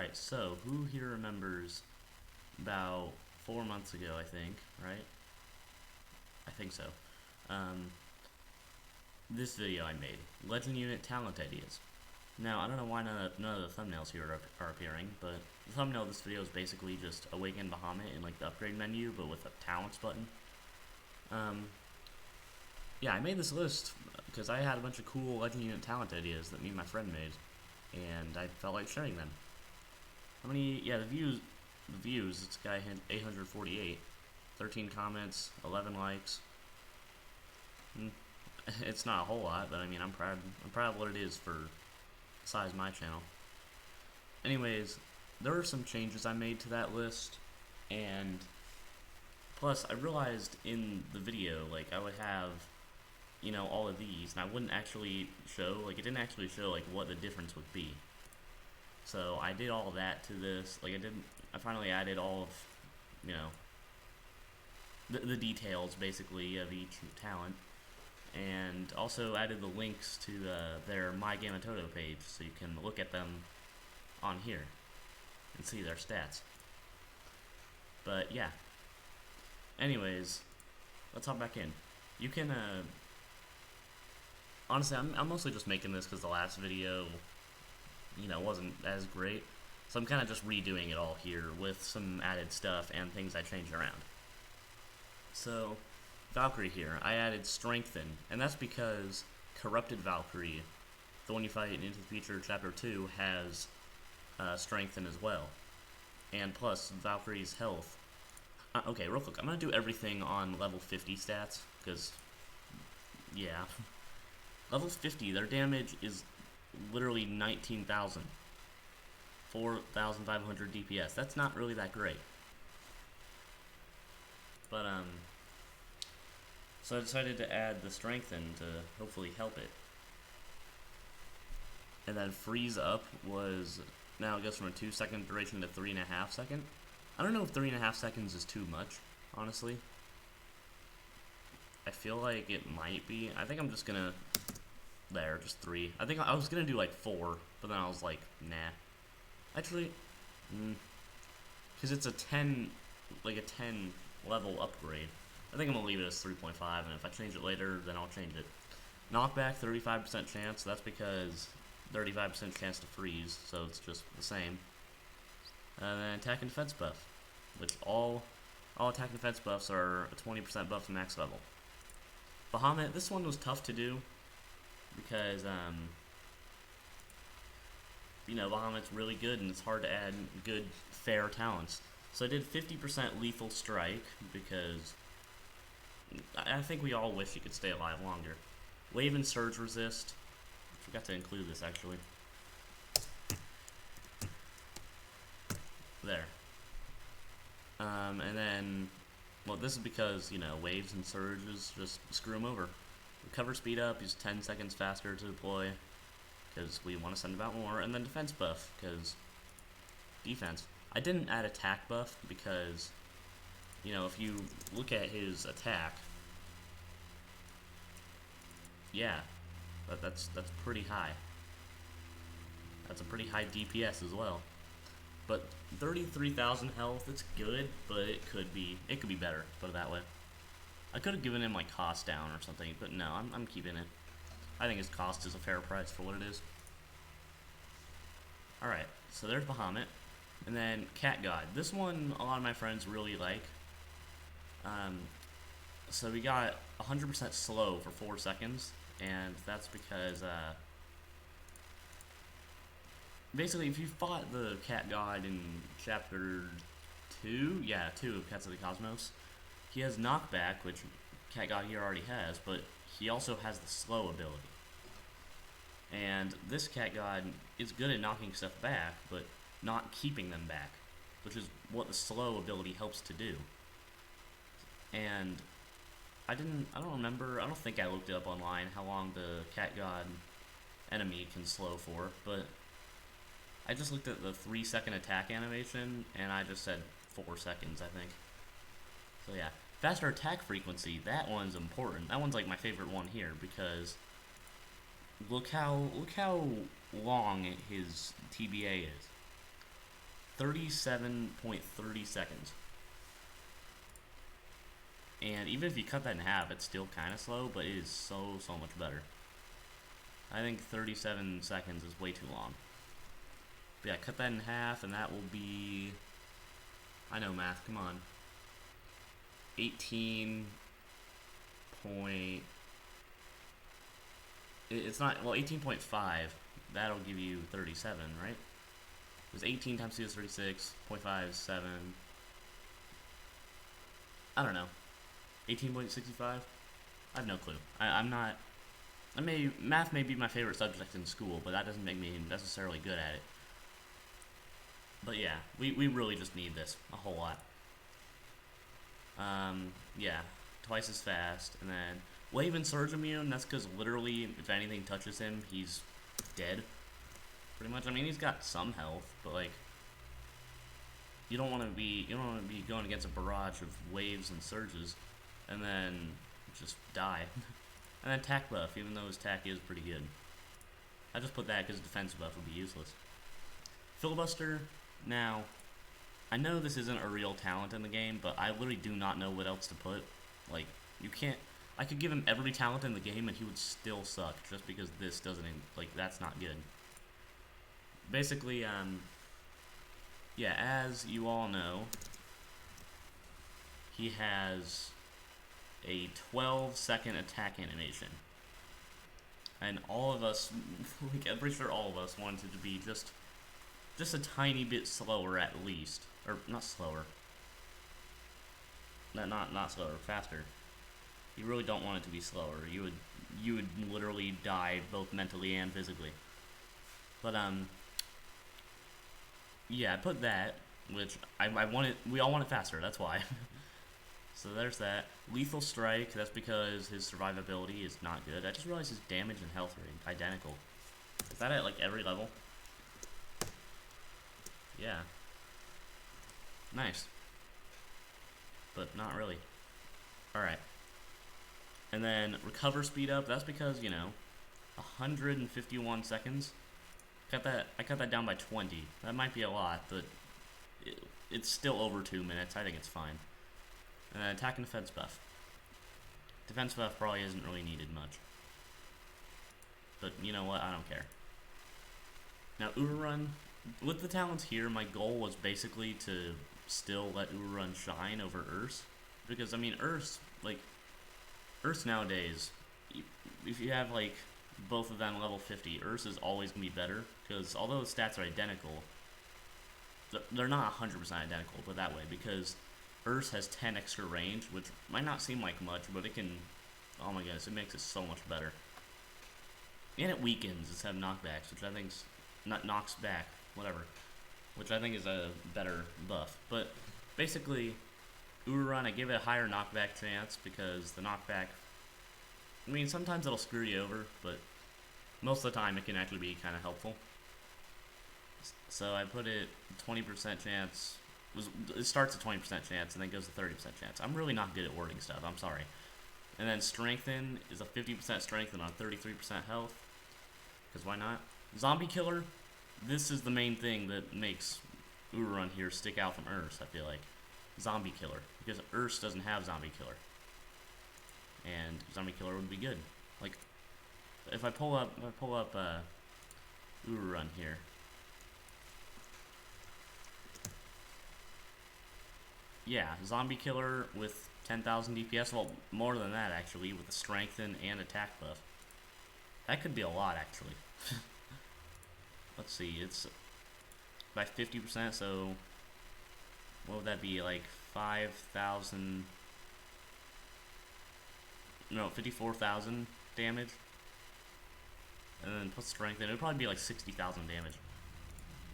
Alright, so who here remembers about 4 months ago, I think, right? I think so. Um, this video I made, Legend Unit Talent Ideas. Now, I don't know why none of the thumbnails here are appearing, but the thumbnail of this video is basically just Awaken Bahamut in like the upgrade menu, but with a talents button. Yeah, I made this list because I had a bunch of cool Legend Unit Talent ideas that me and my friend made, and I felt like sharing them. How many? Yeah, the views. This guy had 848, 13 comments, 11 likes. It's not a whole lot, but I mean, I'm proud. I'm proud of what it is for the size of my channel. Anyways, there were some changes I made to that list, and plus I realized in the video, like, I would have, you know, all of these, and I wouldn't actually show, like, it didn't actually show, like, what the difference would be. So I did all that to this, like, I finally added all of, you know, the details, basically, of each talent, and also added the links to their My Gamatoto page, so you can look at them on here and see their stats. But yeah, anyways, let's hop back in. You can honestly, I'm mostly just making this because the last video, you know, wasn't as great, so I'm kind of just redoing it all here with some added stuff and things I changed around. So Valkyrie here, I added Strengthen, and that's because Corrupted Valkyrie, the one you fight in Into the Future Chapter 2, has Strengthen as well. And plus, Valkyrie's health. Okay, real quick, I'm going to do everything on level 50 stats, because, yeah. Level 50, their damage is literally 19,000. 4,500 DPS. That's not really that great. But, so I decided to add the Strengthen to hopefully help it. And then Freeze Up was, now it goes from a 2-second duration to 3.5 seconds. I don't know if 3.5 seconds is too much, honestly. I feel like it might be. I think I'm just gonna, there, just 3. I think I was gonna do like 4, but then I was like, nah. Actually, because it's a 10, like a 10 level upgrade. I think I'm gonna leave it as 3.5, and if I change it later, then I'll change it. Knockback, 35% chance. That's because 35% chance to freeze, so it's just the same. And then attack and defense buff, which all attack and defense buffs are a 20% buff to max level. Bahamut, this one was tough to do because you know, Bahamut's really good and it's hard to add good fair talents. So I did 50% lethal strike because I think we all wish he could stay alive longer. Wave and surge resist. I forgot to include this actually. There. And then, well, this is because, you know, waves and surges just screw him over. Recover speed up, he's 10 seconds faster to deploy, because we want to send him out more. And then defense buff, because defense. I didn't add attack buff because, you know, if you look at his attack, yeah, that's pretty high. That's a pretty high DPS as well. But 33,000 health, it's good, but it could be better, put it that way. I could have given him like cost down or something, but no, I'm keeping it. I think his cost is a fair price for what it is. Alright, so there's Bahamut. And then Cat God. This one a lot of my friends really like. So we got 100% slow for 4 seconds, and that's because basically, if you fought the Cat God in Chapter 2, yeah, 2 of Cats of the Cosmos, he has knockback, which Cat God here already has, but he also has the slow ability. And this Cat God is good at knocking stuff back, but not keeping them back, which is what the slow ability helps to do. And I don't think I looked it up online how long the Cat God enemy can slow for, but I just looked at the 3-second attack animation, and I just said 4 seconds, I think. So yeah, faster attack frequency, that one's important. That one's like my favorite one here, because look how long his TBA is. 37.30 seconds. And even if you cut that in half, it's still kind of slow, but it is so much better. I think 37 seconds is way too long. But yeah, cut that in half, and that will be... I know math, come on. 18 point... It's not... Well, 18.5. That'll give you 37, right? It was 18 times 2 is 36.57. I don't know. 18.65? I have no clue. I'm not... math may be my favorite subject in school, but that doesn't make me necessarily good at it. But yeah, we really just need this a whole lot. Yeah, twice as fast, and then Wave and Surge Immune, that's because literally, if anything touches him, he's dead. Pretty much. I mean, he's got some health, but like, you don't want to be going against a barrage of waves and surges, and then just die. And then attack buff, even though his attack is pretty good. I just put that because defense buff would be useless. Filibuster. Now, I know this isn't a real talent in the game, but I literally do not know what else to put. Like, you can't... I could give him every talent in the game and he would still suck, just because this doesn't... Like, that's not good. Basically, yeah, as you all know, he has a 12-second attack animation. And all of us, like, I'm pretty sure all of us wanted to be just a tiny bit slower at least. Or, not slower. Not slower, faster. You really don't want it to be slower. You would literally die both mentally and physically. But, yeah, I put that, which I want it, we all want it faster, that's why. So there's that. Lethal Strike, that's because his survivability is not good. I just realized his damage and health are identical. Is that at, like, every level? Yeah. Nice. But not really. Alright. And then recover speed up, that's because, you know, 151 seconds. I cut that down by 20. That might be a lot, but it's still over 2 minutes. I think it's fine. And then attack and defense buff. Defense buff probably isn't really needed much. But you know what? I don't care. Now, Urarun, with the talents here, my goal was basically to still let Urarun shine over Urs. Because, I mean, Urs nowadays, if you have, like, both of them level 50, Urs is always going to be better. Because although the stats are identical, they're not 100% identical, but that way. Because Urs has 10 extra range, which might not seem like much, but it can... Oh my goodness, it makes it so much better. And it weakens instead of knockbacks, which I think's... Not knocks back, whatever. Which I think is a better buff. But basically, Urarun, I give it a higher knockback chance because the knockback... I mean, sometimes it'll screw you over, but most of the time it can actually be kind of helpful. So I put it 20% chance... It starts at 20% chance and then goes to 30% chance. I'm really not good at wording stuff, I'm sorry. And then Strengthen is a 50% strengthen on 33% health. Because why not? Zombie Killer, this is the main thing that makes Urarun here stick out from Urs, I feel like. Zombie Killer. Because Urs doesn't have Zombie Killer. And Zombie Killer would be good. Like, if I pull up Urarun here. Yeah, Zombie Killer with 10,000 DPS, well, more than that actually, with the Strengthen and Attack buff. That could be a lot, actually. Let's see, it's by 50%, so what would that be, like 5,000, no, 54,000 damage, and then plus Strengthen, it would probably be like 60,000 damage.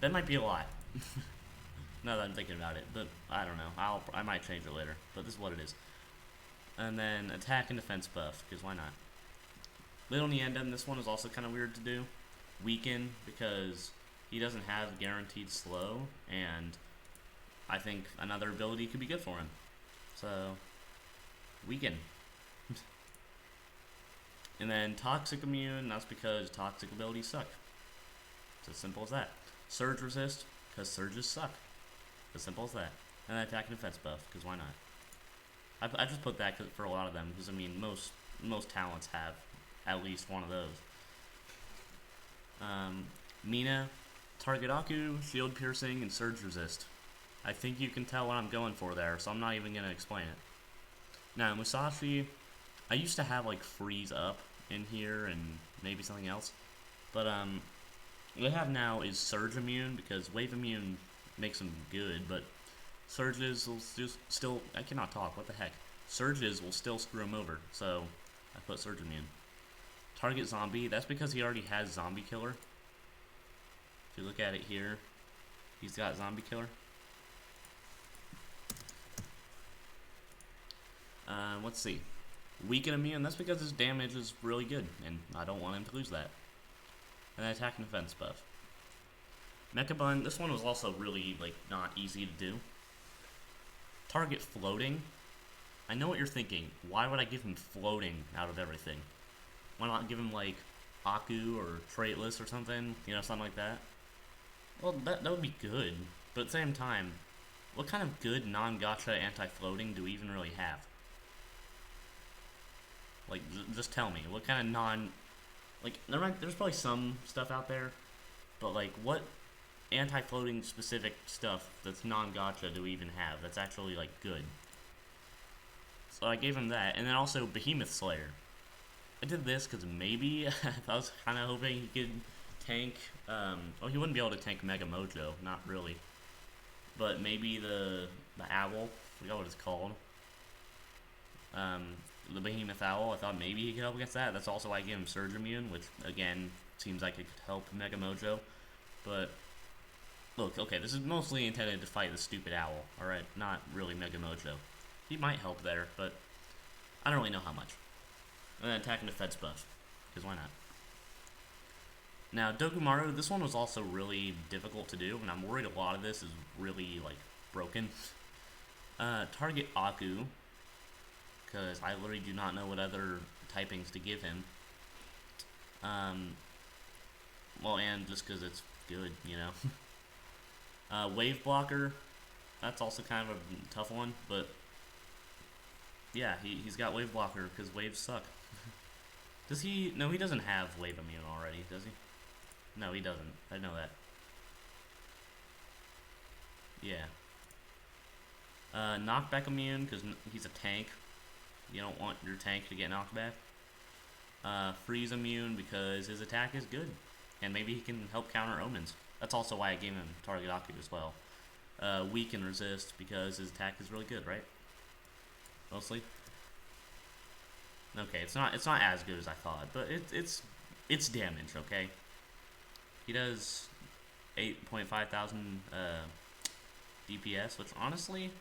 That might be a lot. Now that I'm thinking about it, but I don't know. I might change it later, but this is what it is. And then attack and defense buff, because why not? Little Niendem, this one is also kind of weird to do. Weaken, because he doesn't have guaranteed slow, and I think another ability could be good for him. So, Weaken. And then Toxic Immune, that's because toxic abilities suck. It's as simple as that. Surge Resist, because surges suck. As simple as that. And then attack and defense buff, because why not? I just put that for a lot of them, because I mean, most talents have at least one of those. Mina, target Aku, shield piercing, and surge resist. I think you can tell what I'm going for there, so I'm not even going to explain it. Now, Musashi, I used to have, like, freeze up in here and maybe something else. But, what I have now is surge immune, because wave immune makes him good, but surges will still, I cannot talk, what the heck. Surges will still screw him over, so I put surge immune. Target zombie, that's because he already has zombie killer. If you look at it here, he's got zombie killer. Let's see. Weaken immune, that's because his damage is really good, and I don't want him to lose that. And then attack and defense buff. Mecha Bun, this one was also really, like, not easy to do. Target floating. I know what you're thinking. Why would I give him floating out of everything? Why not give him, like, Aku or Traitless or something? You know, something like that? Well, that would be good. But at the same time, what kind of good non-gacha anti-floating do we even really have? Like, just tell me. What kind of non... Like, there's probably some stuff out there, but, like, what anti-floating specific stuff that's non-gacha do we even have that's actually, like, good? So I gave him that, and then also Behemoth Slayer. I did this because maybe I was kind of hoping he could tank, well, he wouldn't be able to tank Mega Mojo, not really. But maybe the owl, I forgot what it's called. The Behemoth Owl, I thought maybe he could help against that. That's also why I gave him Surge Immune, which, again, seems like it could help Mega Mojo. But, look, okay, this is mostly intended to fight the stupid owl, alright? Not really Mega Mojo. He might help there, but I don't really know how much. And then attack and defense buff, because why not? Now, Dokumaru, this one was also really difficult to do, and I'm worried a lot of this is really, like, broken. Target Aku, because I literally do not know what other typings to give him. Well, and just because it's good, you know. Wave Blocker, that's also kind of a tough one, but yeah, he's got Wave Blocker because waves suck. Does he? No, he doesn't have Wave Immune already, does he? No, he doesn't. I know that. Yeah. Knockback Immune, because he's a tank. You don't want your tank to get knocked back. Freeze Immune, because his attack is good. And maybe he can help counter Omens. That's also why I gave him Target Aku as well. Weaken Resist, because his attack is really good, right? Mostly. Okay, it's not as good as I thought, but it's damage, okay? He does 8.5 thousand DPS, which honestly,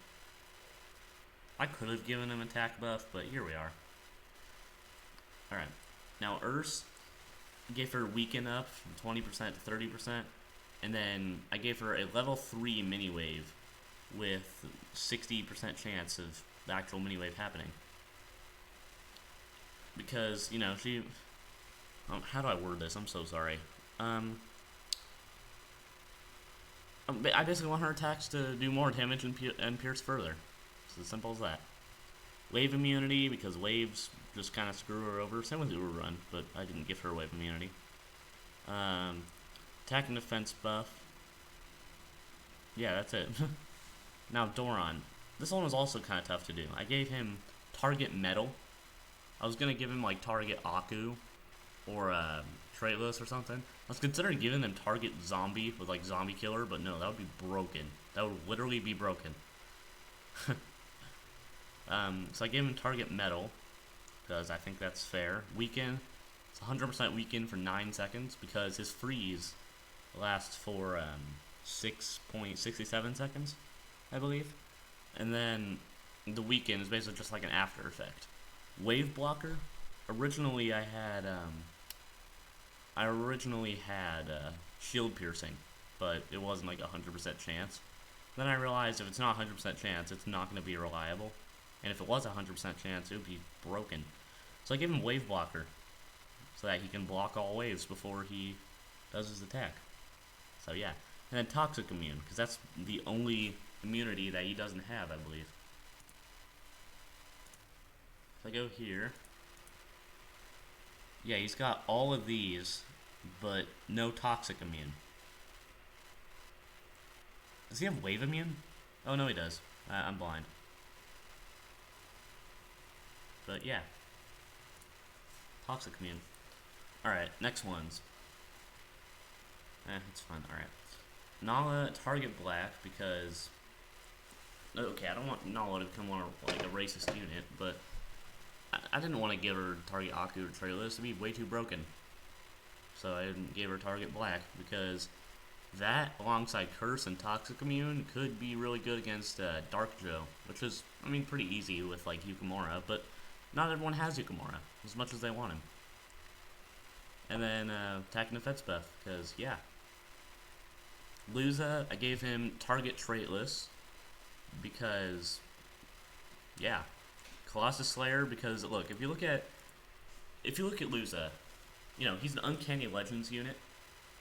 I could have given him attack buff, but here we are. Alright, now Urs, I gave her weaken up from 20% to 30%, and then I gave her a level 3 mini wave with 60% chance of the actual mini wave happening. Because, you know, she... how do I word this? I'm so sorry. I basically want her attacks to do more damage and pierce further. It's as simple as that. Wave immunity, because waves just kind of screw her over. Same with Urarun, but I didn't give her wave immunity. Attack and defense buff. Yeah, that's it. Now, Doran. This one was also kind of tough to do. I gave him target metal. I was going to give him, like, target Aku or Traitless or something. I was considering giving them target zombie with, like, zombie killer, but no, that would be broken. That would literally be broken. So I gave him target metal, because I think that's fair. Weaken. It's 100% weaken for 9 seconds, because his freeze lasts for 6.67 seconds, I believe. And then the weaken is basically just like an after effect. Wave blocker. Originally, I had shield piercing, but it wasn't like 100% chance. Then I realized if it's not 100% chance, it's not going to be reliable. And if it was 100% chance, it would be broken. So I gave him wave blocker, so that he can block all waves before he does his attack. So yeah. And then toxic immune, because that's the only immunity that he doesn't have, I believe. If I go here, yeah, he's got all of these, but no toxic immune. Does he have wave immune? Oh, no, he does. I'm blind. But yeah, toxic immune. Alright, next ones. It's fun. Alright. Nala, target black, because... Okay, I don't want Nala to become like a racist unit, but... I didn't want to give her target Aku or Trailers to be way too broken. So I didn't give her target black, because... that, alongside Curse and Toxic Immune, could be really good against Dark Joe, which is, I mean, pretty easy with, like, Yukimura, but not everyone has Yukimura, as much as they want him. And then, attacking defense buff, because, yeah. Luza, I gave him target traitless, because, yeah. Colossus Slayer, because, look, if you look at Luza, you know, he's an Uncanny Legends unit,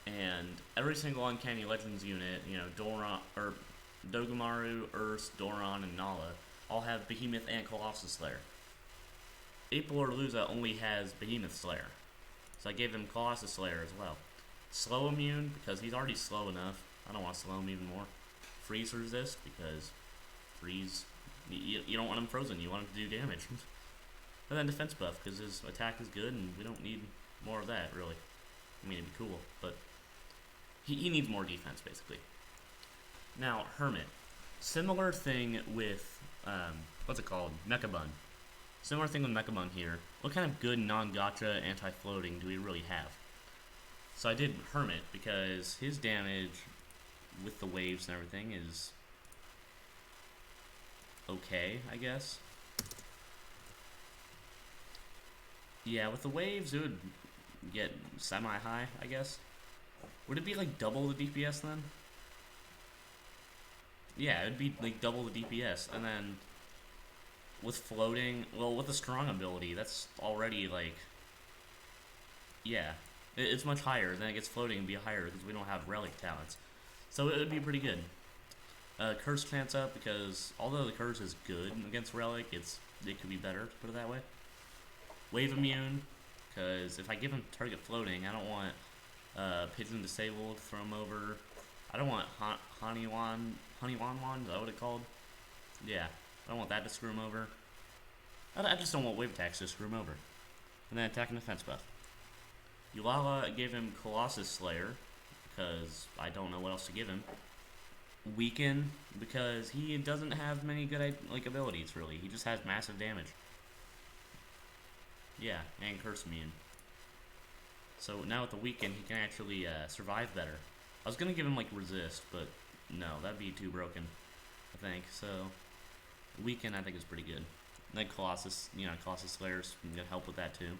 and every single Uncanny Legends unit, you know, Doran, or Dogomaru, Urs, Doran, and Nala, all have Behemoth and Colossus Slayer. April or Luza only has Behemoth Slayer, so I gave him Colossus Slayer as well. Slow immune, because he's already slow enough. I don't want to slow him even more. Freeze resist, because freeze, you don't want him frozen, you want him to do damage. And then defense buff, because his attack is good, and we don't need more of that, really. I mean, it'd be cool, but he needs more defense, basically. Now, Hermit. Similar thing with, what's it called? Mechabun. Similar thing with Mechabun here. What kind of good non-gacha anti-floating do we really have? So I did Hermit, because his damage with the waves and everything is okay, I guess. Yeah, with the waves, it would get semi-high, I guess. Would it be like double the DPS then? Yeah, it would be like double the DPS, and then with floating, well, with the strong ability, that's already like, yeah, it's much higher. Then it gets floating and be higher because we don't have relic talents, so it would be pretty good. Curse chance up, because although the curse is good against relic, it could be better, to put it that way. Wave immune, because if I give him target floating, I don't want Pigeon disabled, throw him over. I don't want Honeywan, is that what it's called? Yeah, I don't want that to screw him over. I just don't want wave attacks to screw him over. And then attack and defense buff. Ulala gave him Colossus Slayer, because I don't know what else to give him. Weaken, because he doesn't have many good abilities, really. He just has massive damage. Yeah, and Curse immune. So now with the Weaken, he can actually survive better. I was gonna give him like Resist, but no, that'd be too broken, I think. So Weaken, I think, is pretty good. And then Colossus, Colossus Slayers can help with that too.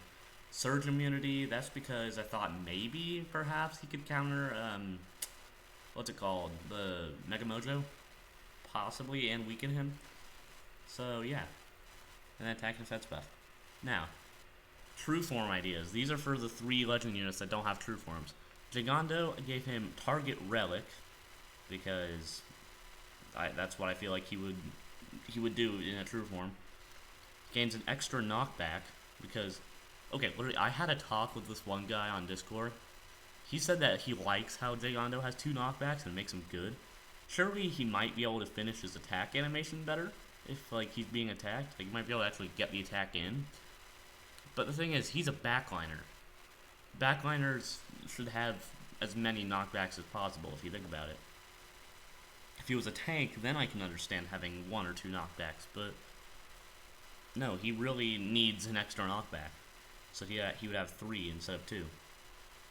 Surge immunity, that's because I thought maybe, perhaps, he could counter, what's it called? The Mega Mojo? Possibly, and weaken him. So, yeah. And then attack and defense buff. Now, true form ideas. These are for the 3 legend units that don't have true forms. Gigando, I gave him target relic, because that's what I feel like he would do in a true form. Gains an extra knockback, because, okay, literally, I had a talk with this one guy on Discord. He said that he likes how Gigando has 2 knockbacks and it makes him good. Surely he might be able to finish his attack animation better if, like, he's being attacked. Like, he might be able to actually get the attack in. But the thing is, he's a backliner. Backliners should have as many knockbacks as possible, if you think about it. If he was a tank, then I can understand having 1 or 2 knockbacks, but no, he really needs an extra knockback. So he would have 3 instead of 2.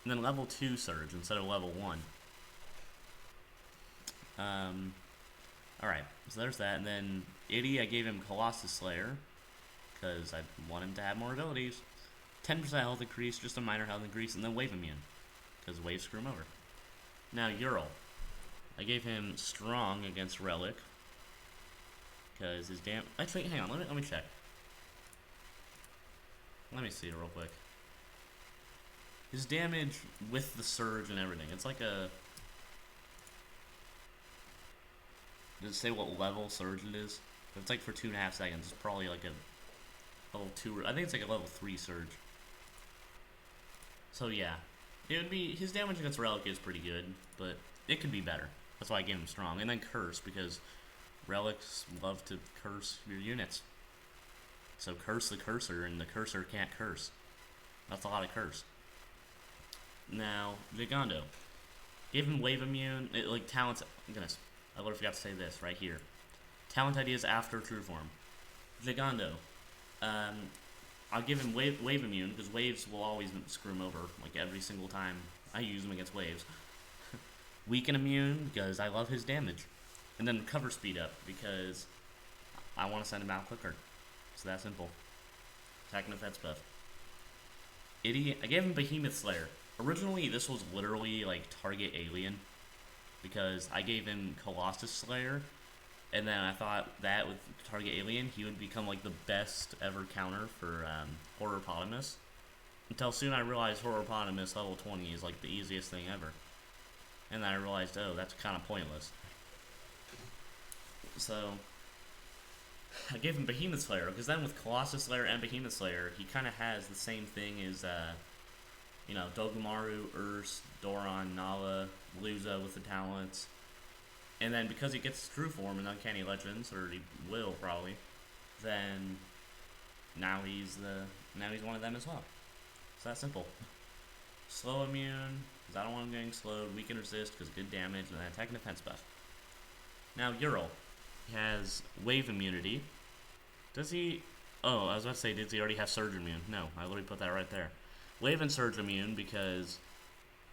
And then level 2 Surge instead of level 1. Alright, so there's that. And then Iddy, I gave him Colossus Slayer, because I want him to have more abilities. 10% health increase, just a minor health increase, and then Wave Immune, because waves screw him over. Now Ural, I gave him Strong against Relic, because his actually, hang on, let me check. Let me see it real quick. His damage with the surge and everything, it's like a... Does it say what level surge it is? If it's like for 2.5 seconds, it's probably like a level 2, I think it's like a level 3 surge. So yeah, it would be, his damage against Relic is pretty good, but it could be better. That's why I gave him strong. And then Curse, because Relics love to curse your units. So curse the cursor, and the cursor can't curse. That's a lot of curse. Now, Gigando. Gave him wave immune, like talents, goodness, I would have forgot to say this right here. Talent ideas after true form. Gigando. I'll give him wave immune, because waves will always screw him over, like every single time I use him against waves. Weaken immune, because I love his damage. And then cover speed up, because I want to send him out quicker. It's that simple. Attack and defense buff. Idiot. I gave him Behemoth Slayer. Originally, this was literally like target alien, because I gave him Colossus Slayer, and then I thought that with target alien, he would become like the best ever counter for Horrorpotamus. Until soon I realized Horrorpotamus level 20 is like the easiest thing ever. And then I realized, oh, that's kind of pointless. So, I gave him Behemoth Slayer, because then with Colossus Slayer and Behemoth Slayer, he kind of has the same thing as, you know, Dogumaru, Urs, Doron, Nala, Luza with the talents. And then because he gets True Form in Uncanny Legends, or he will probably, then now he's one of them as well. It's that simple. Slow immune, because I don't want him getting slowed. Weaken resist, because good damage, and then attack and defense buff. Now Ural. He has wave immunity. Does he? Oh, I was about to say, does he already have surge immune? No, I literally put that right there. Wave and surge immune, because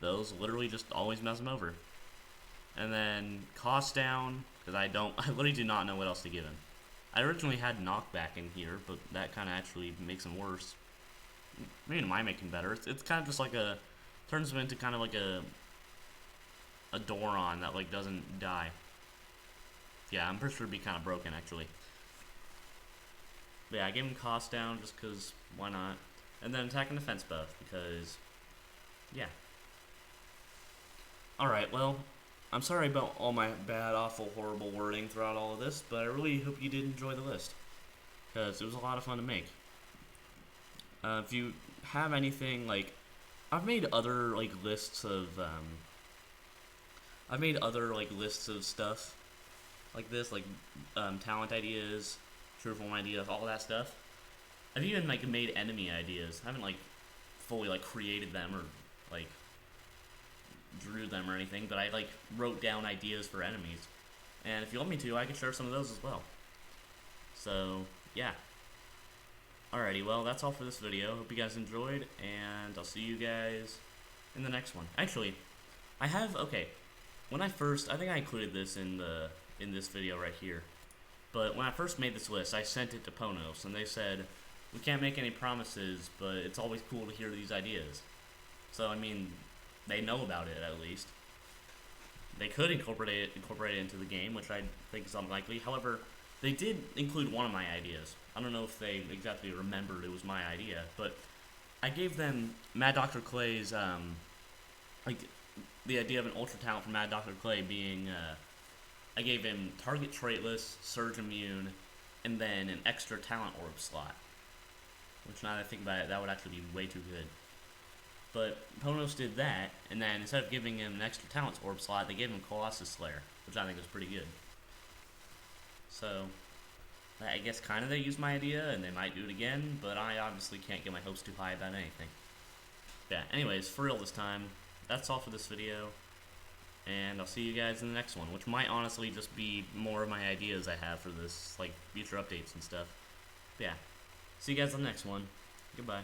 those literally just always mess him over. And then cost down, because I literally do not know what else to give him. I originally had knockback in here, but that kind of actually makes him worse. Maybe it might make him better. It's kind of just like turns him into kind of like a Doron that like doesn't die. Yeah, I'm pretty sure it'd be kind of broken actually. But yeah, I gave him cost down just because why not? And then attack and defense buff because, yeah. Alright, well, I'm sorry about all my bad, awful, horrible wording throughout all of this, but I really hope you did enjoy the list. Because it was a lot of fun to make. If you have anything, like, I've made other, like, lists of stuff like this, like, talent ideas, true form ideas, all that stuff. I've even, like, made enemy ideas. I haven't, like, fully, like, created them or, like, drew them or anything, but I, like, wrote down ideas for enemies. And if you want me to, I can share some of those as well. So, yeah. Alrighty, well, that's all for this video. Hope you guys enjoyed, and I'll see you guys in the next one. Actually, when I think I included this in this video right here. But when I first made this list, I sent it to Ponos, and they said, we can't make any promises, but it's always cool to hear these ideas. So, I mean, they know about it, at least. They could incorporate it into the game, which I think is unlikely. However, they did include one of my ideas. I don't know if they exactly remembered it was my idea, but I gave them Mad Dr. Clay's, like, the idea of an ultra talent for Mad Dr. Clay being, I gave him target traitless, surge immune, and then an extra talent orb slot. Which, now that I think about it, that would actually be way too good. But Ponos did that, and then instead of giving him an extra talent orb slot, they gave him Colossus Slayer, which I think was pretty good. So, I guess kind of they used my idea, and they might do it again, but I obviously can't get my hopes too high about anything. Yeah, anyways, for real this time, that's all for this video, and I'll see you guys in the next one, which might honestly just be more of my ideas I have for this, like, future updates and stuff. But yeah, see you guys in the next one. Goodbye.